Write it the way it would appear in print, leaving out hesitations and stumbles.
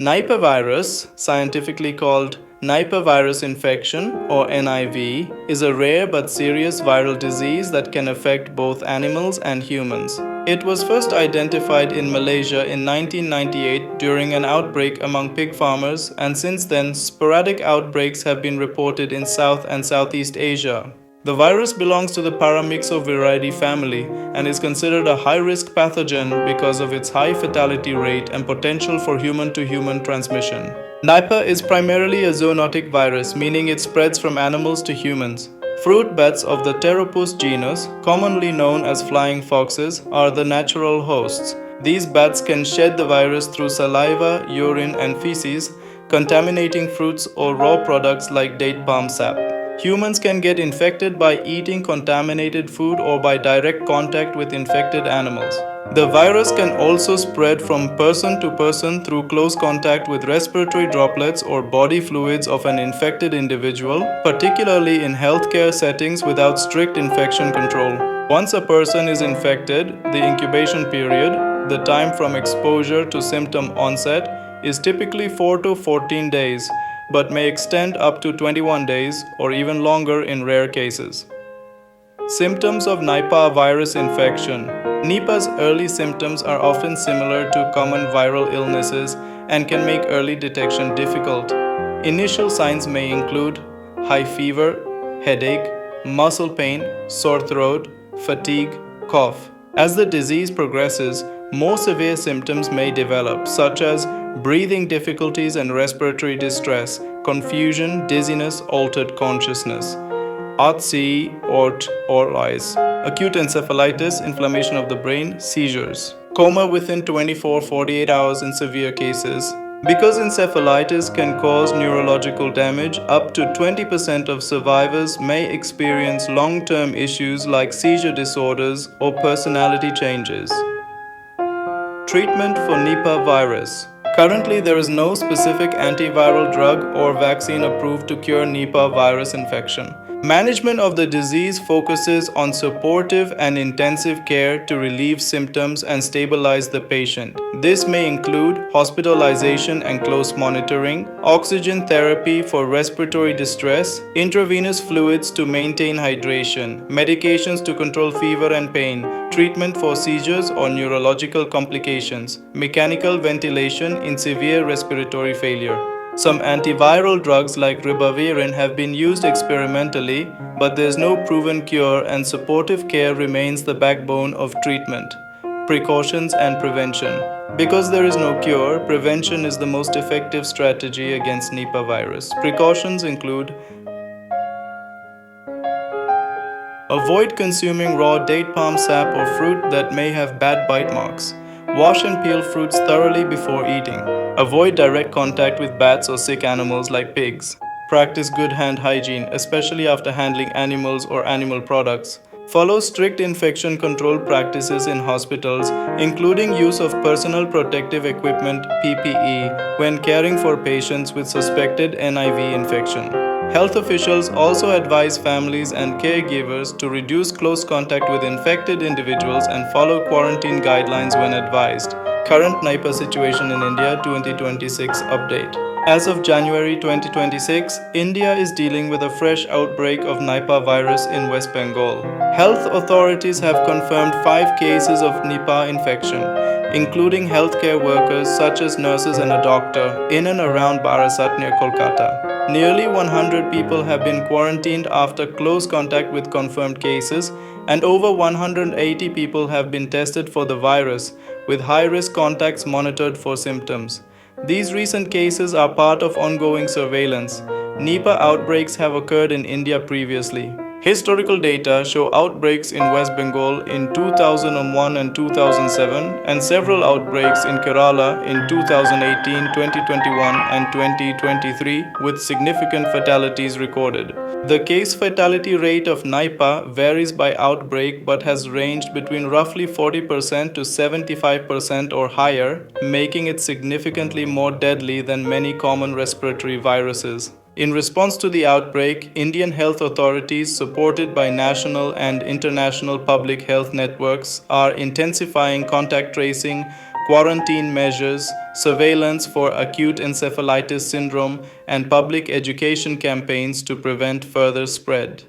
NipahVirus, scientifically called NipahVirus infection or NIV, is a rare but serious viral disease that can affect both animals and humans. It was first identified in Malaysia in 1998 during an outbreak among pig farmers, and since then, sporadic outbreaks have been reported in South and Southeast Asia. The virus belongs to the Paramyxoviridae family and is considered a high-risk pathogen because of its high fatality rate and potential for human-to-human transmission. Nipah is primarily a zoonotic virus, meaning it spreads from animals to humans. Fruit bats of the Pteropus genus, commonly known as flying foxes, are the natural hosts. These bats can shed the virus through saliva, urine, and feces, contaminating fruits or raw products like date palm sap. Humans can get infected by eating contaminated food or by direct contact with infected animals. The virus can also spread from person to person through close contact with respiratory droplets or body fluids of an infected individual, particularly in healthcare settings without strict infection control. Once a person is infected, the incubation period, the time from exposure to symptom onset, is typically 4 to 14 days, but may extend up to 21 days or even longer in rare cases. Symptoms of Nipah virus infection. Nipah's early symptoms are often similar to common viral illnesses and can make early detection difficult. Initial signs may include high fever, headache, muscle pain, sore throat, fatigue, cough. As the disease progresses, more severe symptoms may develop, such as breathing difficulties and respiratory distress, confusion, dizziness, altered consciousness, ARTC or eyes, acute encephalitis, inflammation of the brain, seizures, coma within 24-48 hours in severe cases. Because encephalitis can cause neurological damage, up to 20% of survivors may experience long-term issues like seizure disorders or personality changes. Treatment for Nipah virus. Currently, there is no specific antiviral drug or vaccine approved to cure Nipah virus infection. Management of the disease focuses on supportive and intensive care to relieve symptoms and stabilize the patient. This may include hospitalization and close monitoring, oxygen therapy for respiratory distress, intravenous fluids to maintain hydration, medications to control fever and pain, treatment for seizures or neurological complications, mechanical ventilation in severe respiratory failure. Some antiviral drugs like ribavirin have been used experimentally, but there is no proven cure and supportive care remains the backbone of treatment. Precautions and prevention. Because there is no cure, prevention is the most effective strategy against Nipah virus. Precautions include avoid consuming raw date palm sap or fruit that may have bad bite marks. Wash and peel fruits thoroughly before eating. Avoid direct contact with bats or sick animals like pigs. Practice good hand hygiene, especially after handling animals or animal products. Follow strict infection control practices in hospitals, including use of personal protective equipment (PPE) when caring for patients with suspected NIV infection. Health officials also advise families and caregivers to reduce close contact with infected individuals and follow quarantine guidelines when advised. Current Nipah situation in India 2026 update. As of January 2026, India is dealing with a fresh outbreak of Nipah virus in West Bengal. Health authorities have confirmed 5 cases of Nipah infection, including healthcare workers such as nurses and a doctor, in and around Barasat near Kolkata. Nearly 100 people have been quarantined after close contact with confirmed cases, and over 180 people have been tested for the virus, with high-risk contacts monitored for symptoms. These recent cases are part of ongoing surveillance. Nipah outbreaks have occurred in India previously. Historical data show outbreaks in West Bengal in 2001 and 2007 and several outbreaks in Kerala in 2018, 2021 and 2023 with significant fatalities recorded. The case fatality rate of Nipah varies by outbreak but has ranged between roughly 40% to 75% or higher, making it significantly more deadly than many common respiratory viruses. In response to the outbreak, Indian health authorities, supported by national and international public health networks, are intensifying contact tracing, quarantine measures, surveillance for acute encephalitis syndrome, and public education campaigns to prevent further spread.